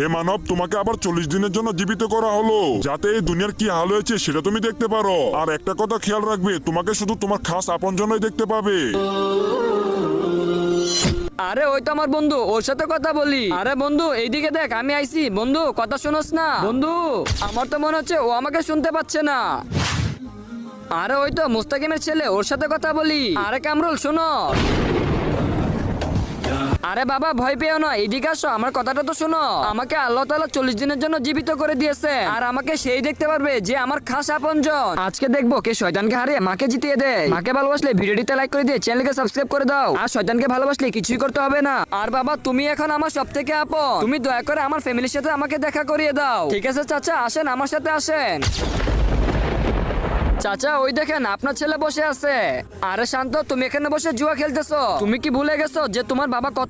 হে মানব, তোমাকে আবার 40 দিনের জন্য জীবিত করা হলো, যাতে এই দুনিয়ার কি হাল হয়েছে সেটা তুমি দেখতে পারো। আর একটা কথা খেয়াল রাখবে, তোমাকে শুধু তোমার খাস আপনজনই দেখতে পাবে। আরে ওই তো আমার বন্ধু, ওর সাথে কথা বলি। আরে বন্ধু এইদিকে দেখ, আমি আইছি। বন্ধু কথা শোনোস না? বন্ধু আমার তো মনে হচ্ছে ও আমাকে শুনতে পাচ্ছে না। আরে ওই তো মুস্তাকিমের ছেলে, ওর সাথে কথা বলি। আরে কামরুল শোনো। আরে বাবা ভয় পেও না, এদিকে আসো, আমার কথাটা তো শোনো। আমাকে আল্লাহ তাআলা 40 দিনের জন্য জীবিত করে দিয়েছে, আর আমাকে সেই দেখতে পারবে যে আমার খাস আপনজন। আজকে দেখবো কে শয়তানকে হারিয়ে মাকে জিতিয়ে দেয়। মাকে ভালোবাসলে ভিডিওটিতে লাইক করে দিয়ে চ্যানেলকে সাবস্ক্রাইব করে দাও। আর শয়তানকে ভালোবাসলে কিছুই করতে হবে না। আর বাবা তুমি এখন আমার সবথেকে আপন, তুমি দয়া করে আমার ফ্যামিলির সাথে আমাকে দেখা করিয়ে দাও। ঠিক আছে চাচা, আসেন আমার সাথে আসেন। চাচা ওই দেখেন আপনার ছেলে বসে আছে। আরে শান্ত, তুমি এখানে বসে জুয়া খেলতেছো? তুমি কি ভুলে গেছো যে তোমার বাবা কত